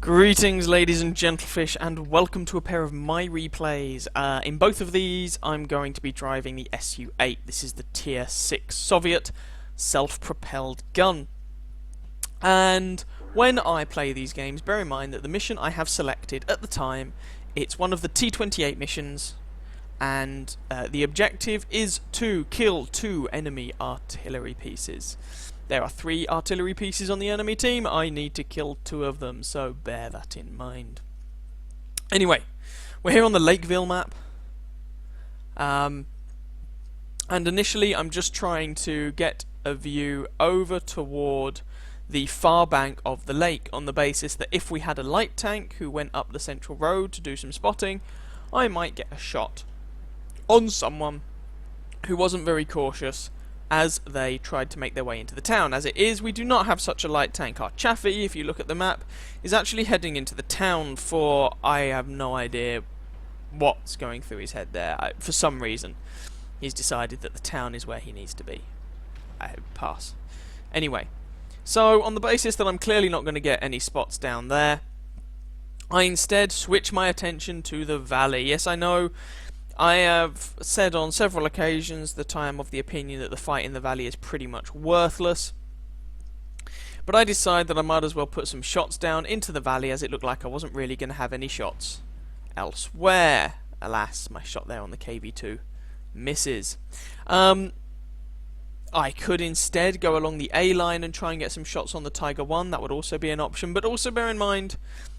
Greetings, ladies and gentlefish, and welcome to a pair of my replays. In both of these, I'm going to be driving the SU-8. This is the Tier 6 Soviet self-propelled gun. And when I play these games, bear in mind that the mission I have selected at the time, it's one of the T-28 missions, and the objective is to kill 2 enemy artillery pieces. There are 3 artillery pieces on the enemy team. I need to kill 2 of them, so bear that in mind. Anyway, we're here on the Lakeville map. And initially I'm just trying to get a view over toward the far bank of the lake on the basis that if we had a light tank who went up the central road to do some spotting, I might get a shot on someone who wasn't very cautious as they tried to make their way into the town. As it is, we do not have such a light tank. Our Chaffee, if you look at the map, is actually heading into the town for... I have no idea what's going through his head there. For some reason, he's decided that the town is where he needs to be. I pass. Anyway, so on the basis that I'm clearly not going to get any spots down there, I instead switch my attention to the valley. Yes, I know I have said on several occasions that I am of the opinion that the fight in the valley is pretty much worthless, but I decide that I might as well put some shots down into the valley, as it looked like I wasn't really going to have any shots elsewhere. Alas, my shot there on the KV-2 misses. I could instead go along the A line and try and get some shots on the Tiger 1. That would also be an option, but also bear in mind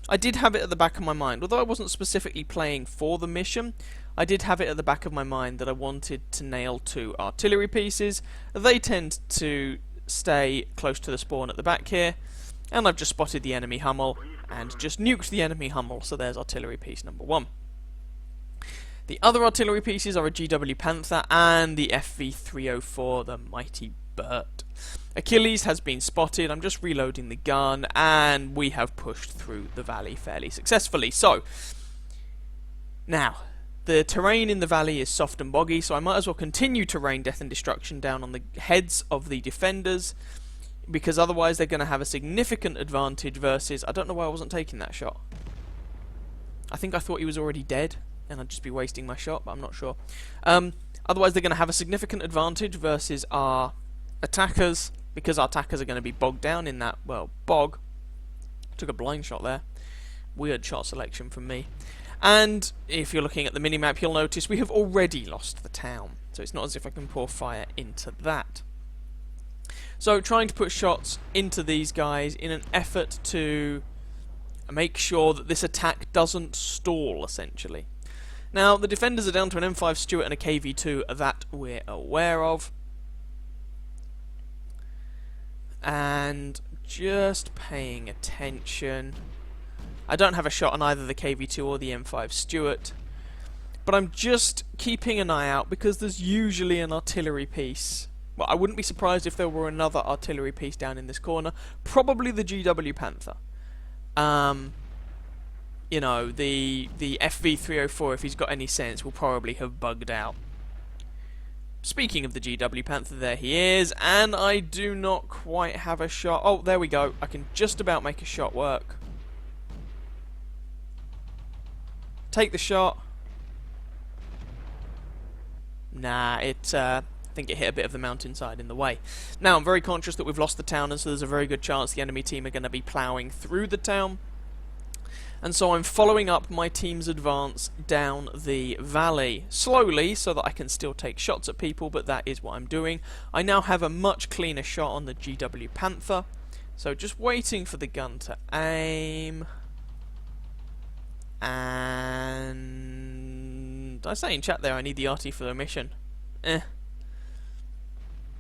I did have it at the back of my mind. Although I wasn't specifically playing for the mission, I did have it at the back of my mind that I wanted to nail 2 artillery pieces. They tend to stay close to the spawn at the back here, and I've just spotted the enemy Hummel and just nuked the enemy Hummel, so there's artillery piece number 1. The other artillery pieces are a GW Panther and the FV-304, the Mighty Burt. Achilles has been spotted. I'm just reloading the gun, and we have pushed through the valley fairly successfully. So, now, the terrain in the valley is soft and boggy, so I might as well continue to rain death and destruction down on the heads of the defenders, because otherwise they're going to have a significant advantage versus... I don't know why I wasn't taking that shot. I think I thought he was already dead, and I'd just be wasting my shot, but I'm not sure. Otherwise they're going to have a significant advantage versus our attackers, because our attackers are going to be bogged down in that, well, bog. Took a blind shot there. Weird shot selection from me. And if you're looking at the minimap, you'll notice we have already lost the town. So it's not as if I can pour fire into that. So trying to put shots into these guys in an effort to make sure that this attack doesn't stall, essentially. Now, the defenders are down to an M5 Stuart and a KV-2 that we're aware of. And just paying attention. I don't have a shot on either the KV-2 or the M5 Stuart, but I'm just keeping an eye out because there's usually an artillery piece. Well, I wouldn't be surprised if there were another artillery piece down in this corner. Probably the GW Panther. You know, the FV-304, if he's got any sense, will probably have bugged out. Speaking of the GW Panther, there he is, and I do not quite have a shot. Oh, there we go. I can just about make a shot work. Take the shot. Nah, I think it hit a bit of the mountainside in the way. Now, I'm very conscious that we've lost the town, and so there's a very good chance the enemy team are going to be ploughing through the town. And so I'm following up my team's advance down the valley slowly so that I can still take shots at people, but that is what I'm doing. I now have a much cleaner shot on the GW Panther, so just waiting for the gun to aim. And I say in chat there I need the RT for the mission.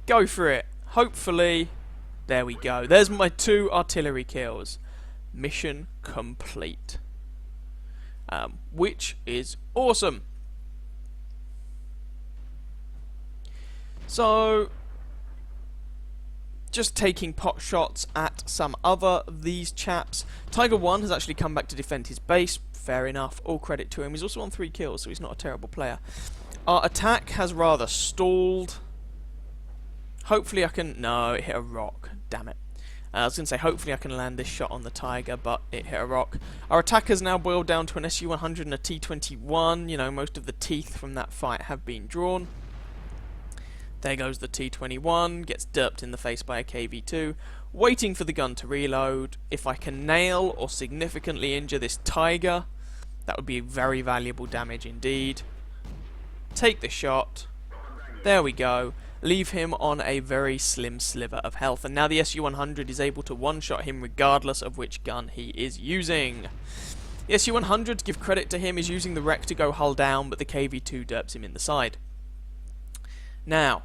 Go for it. Hopefully. There we go. There's my 2 artillery kills. Mission complete. Which is awesome. So, just taking pot shots at some other of these chaps. Tiger 1 has actually come back to defend his base. Fair enough. All credit to him. He's also on 3 kills, so he's not a terrible player. Our attack has rather stalled. Hopefully I can... No, it hit a rock. Damn it. I was going to say, hopefully I can land this shot on the Tiger, but it hit a rock. Our attacker's now boiled down to an SU-100 and a T-21. You know, most of the teeth from that fight have been drawn. There goes the T-21, gets derped in the face by a KV-2, waiting for the gun to reload. If I can nail or significantly injure this Tiger, that would be very valuable damage indeed. Take the shot. There we go. Leave him on a very slim sliver of health. And now the SU-100 is able to one-shot him regardless of which gun he is using. The SU-100, to give credit to him, is using the wreck to go hull down, but the KV-2 derps him in the side. Now,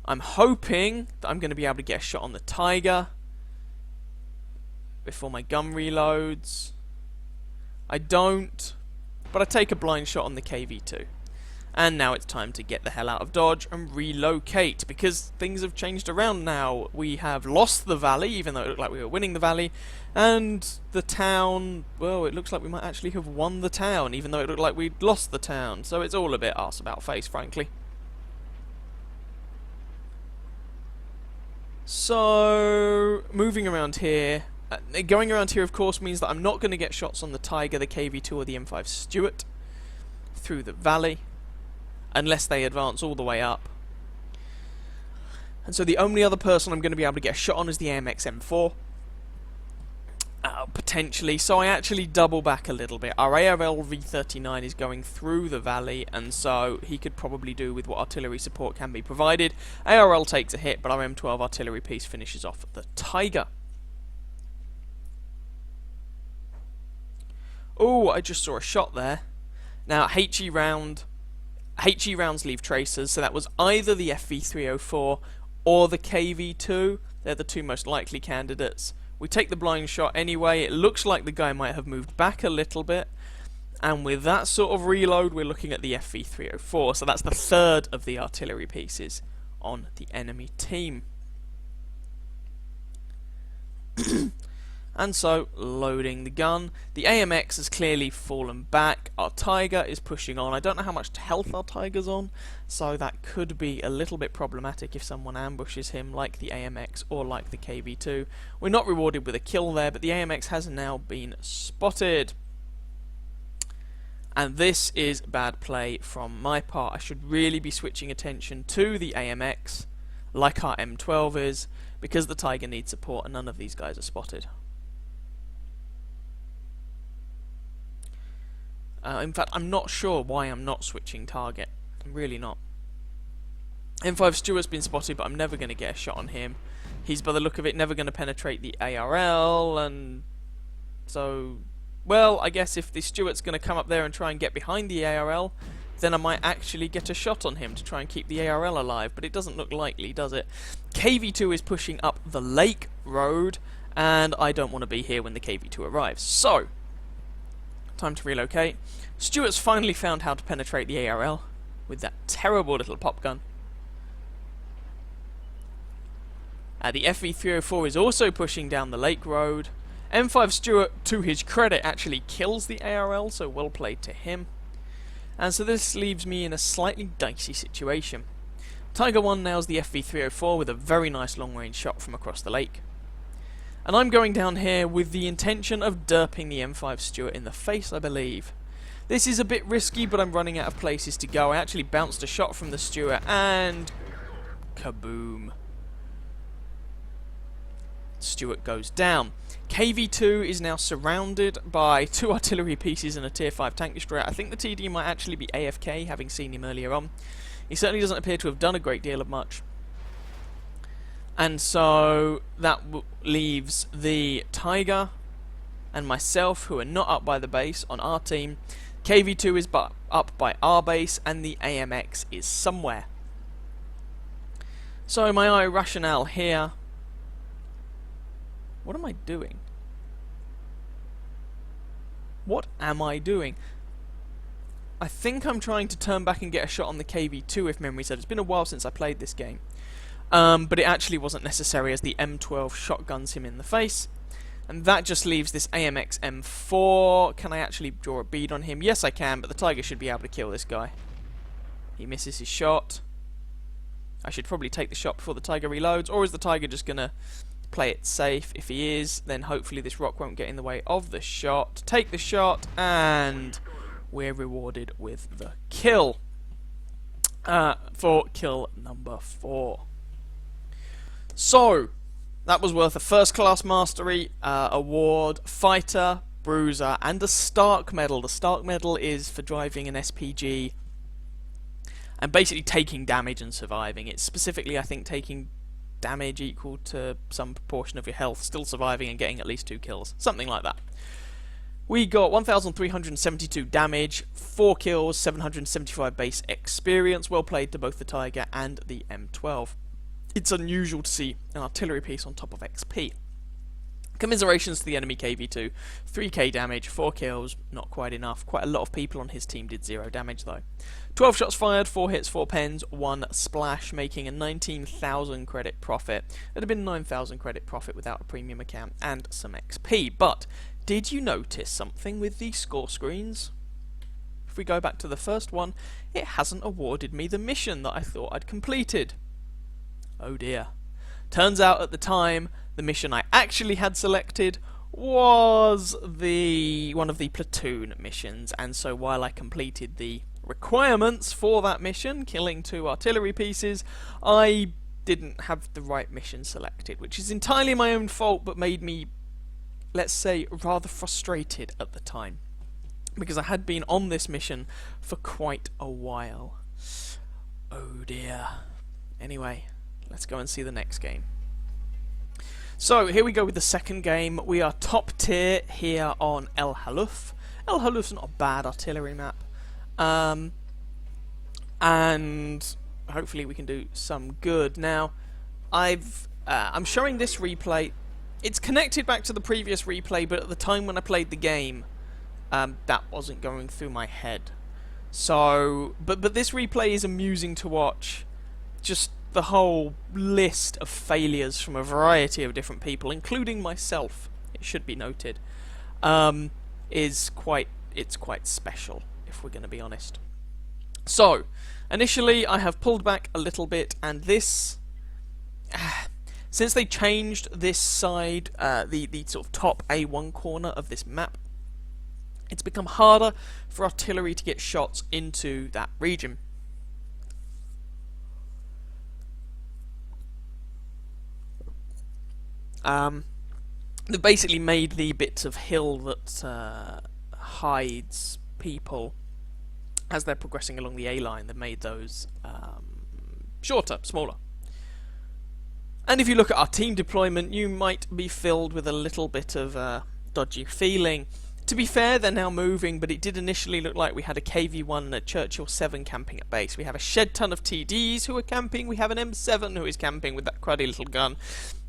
I'm hoping that I'm going to be able to get a shot on the Tiger before my gun reloads. I don't, but I take a blind shot on the KV-2. And now it's time to get the hell out of Dodge and relocate, because things have changed around now. We have lost the valley, even though it looked like we were winning the valley, and the town, well, it looks like we might actually have won the town, even though it looked like we'd lost the town. So it's all a bit arse about face, frankly. So, moving around here. Going around here, of course, means that I'm not going to get shots on the Tiger, the KV-2, or the M5 Stuart through the valley, unless they advance all the way up. And so the only other person I'm going to be able to get a shot on is the AMX M4. Potentially. So I actually double back a little bit. Our ARL V39 is going through the valley, and so he could probably do with what artillery support can be provided. ARL takes a hit, but our M12 artillery piece finishes off the Tiger. Oh, I just saw a shot there. Now, HE rounds leave tracers, so that was either the FV304 or the KV2. They're the two most likely candidates. We take the blind shot anyway. It looks like the guy might have moved back a little bit. And with that sort of reload, we're looking at the FV304. So that's the third of the artillery pieces on the enemy team. And so, loading the gun. The AMX has clearly fallen back. Our Tiger is pushing on. I don't know how much health our Tiger's on, so that could be a little bit problematic if someone ambushes him, like the AMX or like the KV2. We're not rewarded with a kill there, but the AMX has now been spotted. And this is bad play from my part. I should really be switching attention to the AMX, like our M12 is, because the Tiger needs support and none of these guys are spotted. In fact, I'm not sure why I'm not switching target. I'm really not. M5 Stuart's been spotted, but I'm never going to get a shot on him. He's, by the look of it, never going to penetrate the ARL, and so, well, I guess if the Stuart's going to come up there and try and get behind the ARL, then I might actually get a shot on him to try and keep the ARL alive, but it doesn't look likely, does it? KV2 is pushing up the Lake Road, and I don't want to be here when the KV2 arrives. So, time to relocate. Stuart's finally found how to penetrate the ARL with that terrible little pop gun. The FV304 is also pushing down the Lake Road. M5 Stuart, to his credit, actually kills the ARL, so well played to him. And so this leaves me in a slightly dicey situation. Tiger 1 nails the FV304 with a very nice long-range shot from across the lake. And I'm going down here with the intention of derping the M5 Stuart in the face, I believe. This is a bit risky, but I'm running out of places to go. I actually bounced a shot from the Stuart, and kaboom. Stuart goes down. KV2 is now surrounded by 2 artillery pieces and a tier 5 tank destroyer. I think the TD might actually be AFK, having seen him earlier on. He certainly doesn't appear to have done a great deal of much. And so that leaves the Tiger and myself, who are not up by the base, on our team. KV2 is up by our base, and the AMX is somewhere. So my rationale here... What am I doing? What am I doing? I think I'm trying to turn back and get a shot on the KV2, if memory serves. It's been a while since I played this game. But it actually wasn't necessary, as the M12 shotguns him in the face. And that just leaves this AMX M4. Can I actually draw a bead on him? Yes, I can, but the Tiger should be able to kill this guy. He misses his shot. I should probably take the shot before the Tiger reloads, or is the Tiger just going to Play it safe. If he is, then hopefully this rock won't get in the way of the shot. Take the shot, and we're rewarded with the kill. For kill number 4. So, that was worth a first class mastery award, fighter, bruiser, and a Stark medal. The Stark medal is for driving an SPG and basically taking damage and surviving. It's specifically, I think, taking damage equal to some proportion of your health, still surviving and getting at least 2 kills. Something like that. We got 1,372 damage, 4 kills, 775 base experience. Well played to both the Tiger and the M12. It's unusual to see an artillery piece on top of XP. Commiserations to the enemy KV2. 3k damage, 4 kills, not quite enough. Quite a lot of people on his team did 0 damage though. 12 shots fired, 4 hits, 4 pens, 1 splash, making a 19,000 credit profit. It'd have been 9,000 credit profit without a premium account and some XP. But did you notice something with the score screens? If we go back to the first one, it hasn't awarded me the mission that I thought I'd completed. Oh dear. Turns out at the time, the mission I actually had selected was one of the platoon missions, and so while I completed the requirements for that mission, killing 2 artillery pieces, I didn't have the right mission selected, which is entirely my own fault, but made me, let's say, rather frustrated at the time, because I had been on this mission for quite a while. Oh dear. Anyway, let's go and see the next game. So, here we go with the second game. We are top tier here on El Haluf. El Haluf's not a bad artillery map. And hopefully we can do some good. Now, I'm showing this replay. It's connected back to the previous replay, but at the time when I played the game, that wasn't going through my head. So, but this replay is amusing to watch. Just the whole list of failures from a variety of different people, including myself, it should be noted, it's quite special, if we're going to be honest. So, initially I have pulled back a little bit, and this, since they changed this side, the sort of top A1 corner of this map, it's become harder for artillery to get shots into that region. They've basically made the bits of hill that hides people as they're progressing along the A line. They've made those shorter, smaller. And if you look at our team deployment, you might be filled with a little bit of dodgy feeling. To be fair, they're now moving, but it did initially look like we had a KV-1 and a Churchill 7 camping at base. We have a shed ton of TDs who are camping, we have an M7 who is camping with that cruddy little gun,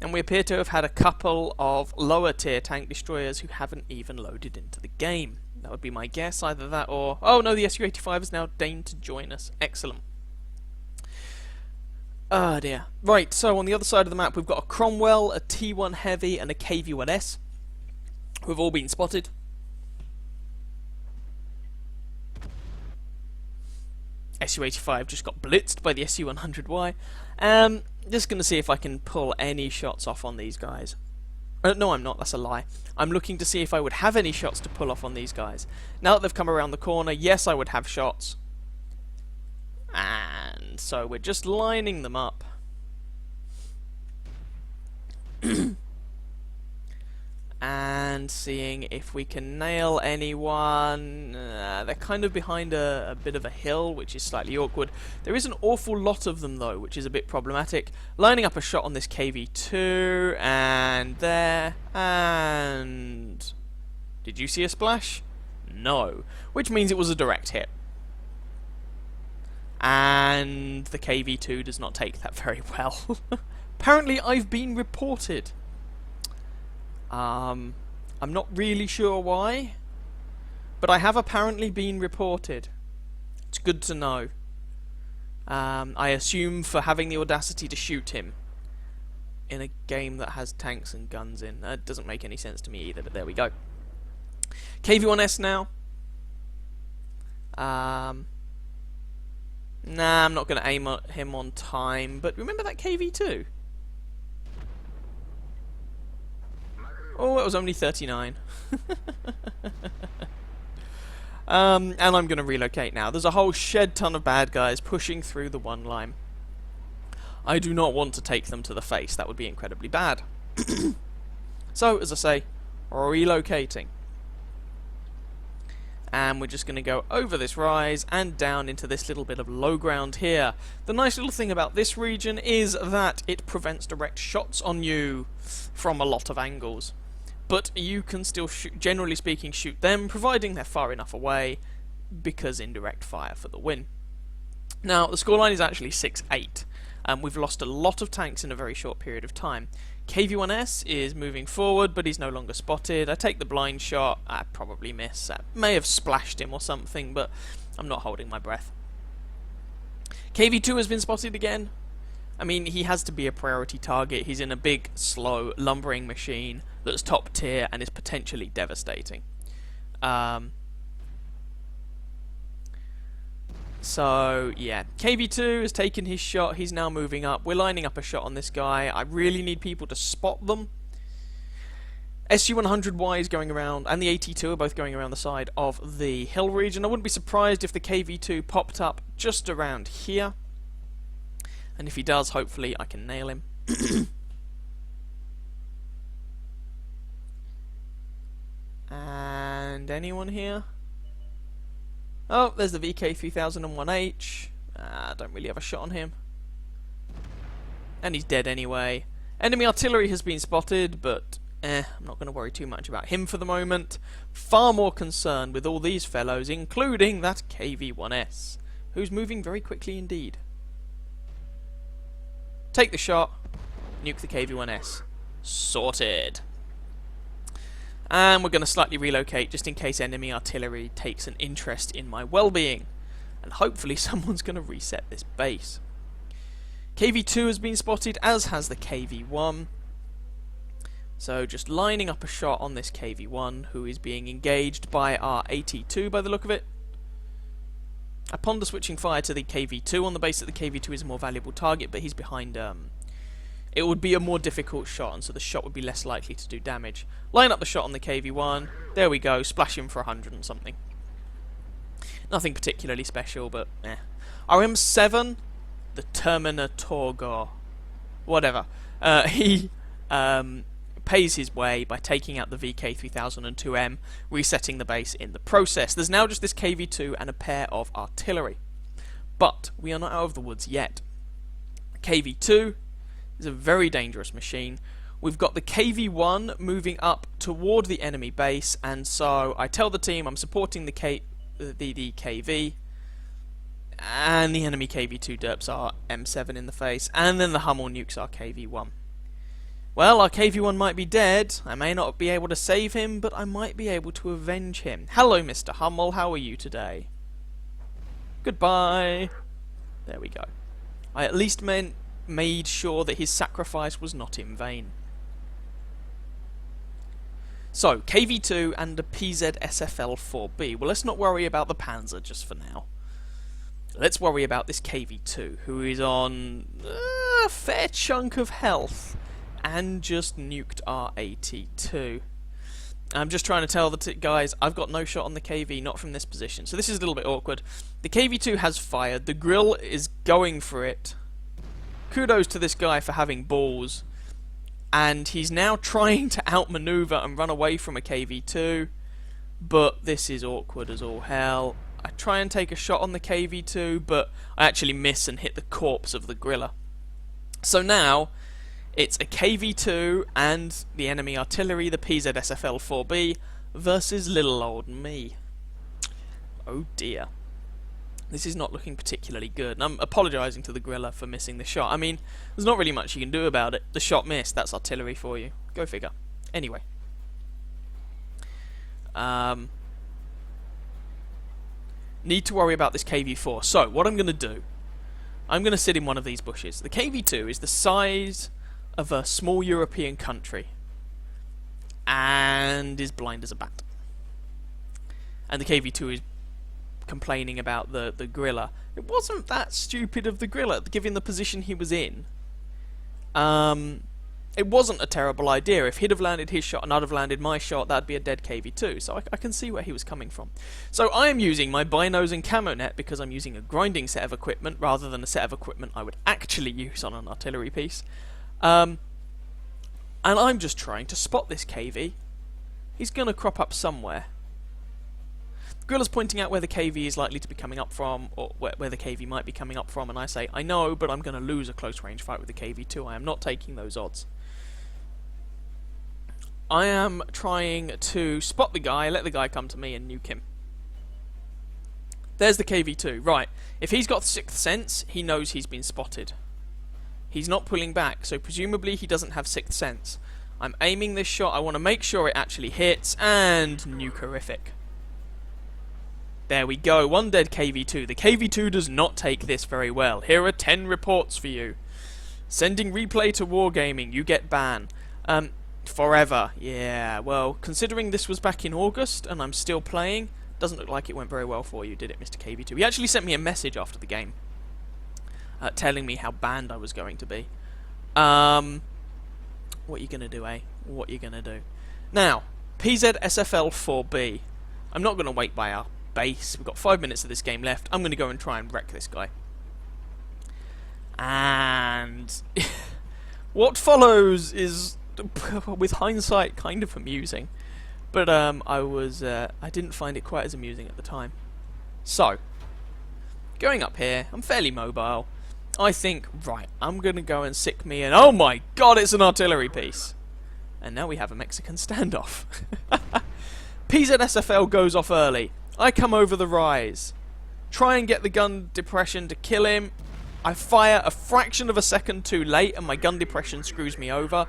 and we appear to have had a couple of lower tier tank destroyers who haven't even loaded into the game. That would be my guess, either that or... oh no, the SU-85 has now deigned to join us. Excellent. Oh dear. Right, so on the other side of the map we've got a Cromwell, a T1 Heavy and a KV-1S, who have all been spotted. SU-85 just got blitzed by the SU-100Y. Just going to see if I can pull any shots off on these guys. No, I'm not. That's a lie. I'm looking to see if I would have any shots to pull off on these guys. Now that they've come around the corner, yes, I would have shots. And so we're just lining them up. And seeing if we can nail anyone. They're kind of behind a bit of a hill, which is slightly awkward. There is an awful lot of them though, which is a bit problematic. Lining up a shot on this KV2, and there, and... did you see a splash? No. Which means it was a direct hit. And the KV2 does not take that very well. Apparently I've been reported. I'm not really sure why, but I have apparently been reported. It's good to know. I assume for having the audacity to shoot him in a game that has tanks and guns in. That doesn't make any sense to me either, but there we go. KV-1S now. Nah, I'm not going to aim at him on time, but remember that KV-2? Oh, it was only 39. And I'm going to relocate now. There's a whole shed ton of bad guys pushing through the one line. I do not want to take them to the face. That would be incredibly bad. So, as I say, relocating. And we're just going to go over this rise and down into this little bit of low ground here. The nice little thing about this region is that it prevents direct shots on you from a lot of angles. But you can still, generally speaking, shoot them, providing they're far enough away, because indirect fire for the win. Now, the scoreline is actually 6-8. We've lost a lot of tanks in a very short period of time. KV-1S is moving forward, but he's no longer spotted. I take the blind shot. I probably miss. I may have splashed him or something, but I'm not holding my breath. KV-2 has been spotted again. I mean, he has to be a priority target. He's in a big, slow, lumbering machine that's top tier and is potentially devastating. So, yeah, KV-2 has taken his shot. He's now moving up. We're lining up a shot on this guy. I really need people to spot them. SU-100Y is going around, and the AT-2 are both going around the side of the hill region. I wouldn't be surprised if the KV-2 popped up just around here. And if he does, hopefully I can nail him. And anyone here? Oh, there's the VK3001H. I don't really have a shot on him. And he's dead anyway. Enemy artillery has been spotted, but I'm not going to worry too much about him for the moment. Far more concerned with all these fellows, including that KV-1S, who's moving very quickly indeed. Take the shot, nuke the KV-1S. Sorted. And we're going to slightly relocate just in case enemy artillery takes an interest in my well-being. And hopefully someone's going to reset this base. KV-2 has been spotted, as has the KV-1. So just lining up a shot on this KV-1, who is being engaged by our AT-2 by the look of it. I ponder switching fire to the KV-2 on the base that the KV-2 is a more valuable target, but he's behind... It would be a more difficult shot, and so the shot would be less likely to do damage. Line up the shot on the KV-1. There we go. Splash him for 100 and something. Nothing particularly special, but eh. Our M7, the Terminator, whatever. He pays his way by taking out the VK3002M, resetting the base in the process. There's now just this KV-2 and a pair of artillery. But we are not out of the woods yet. KV-2 is a very dangerous machine. We've got the KV-1 moving up toward the enemy base, and so I tell the team I'm supporting the KV, and the enemy KV-2 derps our M7 in the face, and then the Hummel nukes our KV-1. Well, our KV-1 might be dead. I may not be able to save him, but I might be able to avenge him. Hello, Mr. Hummel. How are you today? Goodbye. There we go. I at least made sure that his sacrifice was not in vain. So, KV-2 and a PZ-SFL-4B. Well, let's not worry about the Panzer just for now. Let's worry about this KV-2, who is on a fair chunk of health and just nuked our AT-2. I'm just trying to tell the guys, I've got no shot on the KV, not from this position. So this is a little bit awkward. The KV-2 has fired. The grill is going for it. Kudos to this guy for having balls. And he's now trying to outmaneuver and run away from a KV-2. But this is awkward as all hell. I try and take a shot on the KV-2, but I actually miss and hit the corpse of the griller. So now, it's a KV-2 and the enemy artillery, the PZ-SFL-4B, versus little old me. Oh dear. This is not looking particularly good, and I'm apologising to the griller for missing the shot. I mean, there's not really much you can do about it. The shot missed, that's artillery for you. Go figure. Anyway. Need to worry about this KV-4. So, what I'm going to do, I'm going to sit in one of these bushes. The KV-2 is the size of a small European country, and is blind as a bat. And the KV-2 is complaining about the griller. It wasn't that stupid of the griller, given the position he was in. it wasn't a terrible idea. If he'd have landed his shot and I'd have landed my shot, that'd be a dead KV2. So I can see where he was coming from. So I am using my binos and camo net because I'm using a grinding set of equipment rather than a set of equipment I would actually use on an artillery piece. And I'm just trying to spot this KV. He's going to crop up somewhere. Guerrilla's pointing out where the KV is likely to be coming up from, or where the KV might be coming up from, and I say, I know, but I'm going to lose a close range fight with the KV2. I am not taking those odds. I am trying to spot the guy, let the guy come to me and nuke him. There's the KV2. Right, if he's got sixth sense, he knows he's been spotted. He's not pulling back, so presumably he doesn't have sixth sense. I'm aiming this shot, I want to make sure it actually hits, and nuke-horrific. There we go, one dead KV2. The KV2 does not take this very well. Here are 10 reports for you. Sending replay to Wargaming, you get ban. Forever. Yeah, well, considering this was back in August and I'm still playing, doesn't look like it went very well for you, did it, Mr. KV2? He actually sent me a message after the game telling me how banned I was going to be. What you gonna do, eh? What you gonna do? Now, PZ-SFL-4B. I'm not gonna wait by our base. We've got 5 minutes of this game left. I'm gonna go and try and wreck this guy. And what follows is, with hindsight, kind of amusing. But I didn't find it quite as amusing at the time. So, going up here, I'm fairly mobile. I think, right, I'm going to go and sick me, and oh my god, it's an artillery piece. And now we have a Mexican standoff. PZ-SFL goes off early. I come over the rise. Try and get the gun depression to kill him. I fire a fraction of a second too late, and my gun depression screws me over.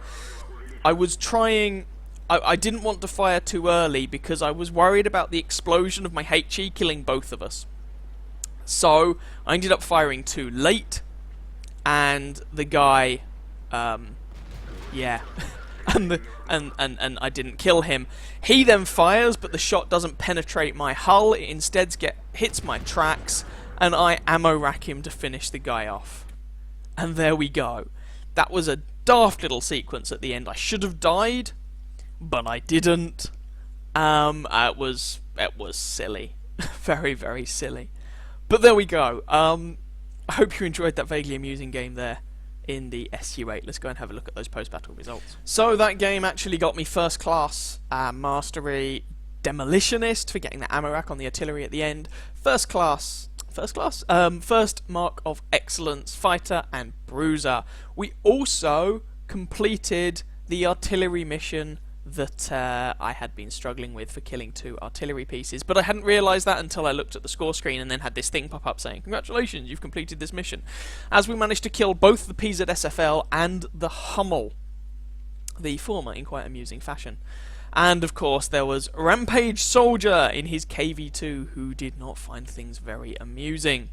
I was trying... I didn't want to fire too early because I was worried about the explosion of my HE killing both of us. So, I ended up firing too late. And the guy, yeah, and I didn't kill him. He then fires, but the shot doesn't penetrate my hull. It instead hits my tracks, and I ammo rack him to finish the guy off. And there we go. That was a daft little sequence at the end. I should have died, but I didn't. It was silly, very, very silly. But there we go. I hope you enjoyed that vaguely amusing game there in the SU-8. Let's go and have a look at those post-battle results. So that game actually got me first class mastery demolitionist for getting the ammo rack on the artillery at the end. First mark of excellence fighter and bruiser. We also completed the artillery mission that I had been struggling with for killing 2 artillery pieces, but I hadn't realised that until I looked at the score screen and then had this thing pop up saying, congratulations, you've completed this mission. As we managed to kill both the PZ-SFL and the Hummel, the former in quite amusing fashion. And of course there was Rampage Soldier in his KV2 who did not find things very amusing.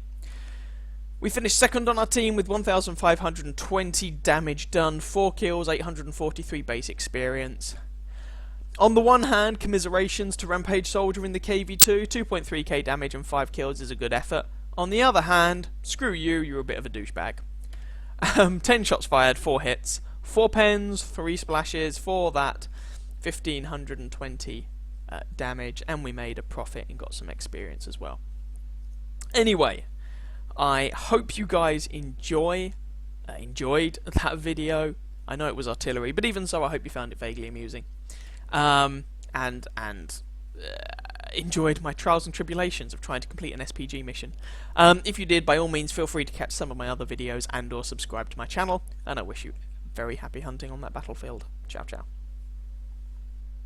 We finished second on our team with 1,520 damage done, 4 kills, 843 base experience. On the one hand, commiserations to Rampage Soldier in the KV2, 2.3k damage and 5 kills is a good effort. On the other hand, screw you, you're a bit of a douchebag. 10 shots fired, 4 hits, 4 pens, 3 splashes, for that 1,520 damage, and we made a profit and got some experience as well. Anyway, I hope you guys enjoyed that video. I know it was artillery, but even so, I hope you found it vaguely amusing. And enjoyed my trials and tribulations of trying to complete an SPG mission. If you did, by all means, feel free to catch some of my other videos and or subscribe to my channel, and I wish you very happy hunting on that battlefield. Ciao, ciao.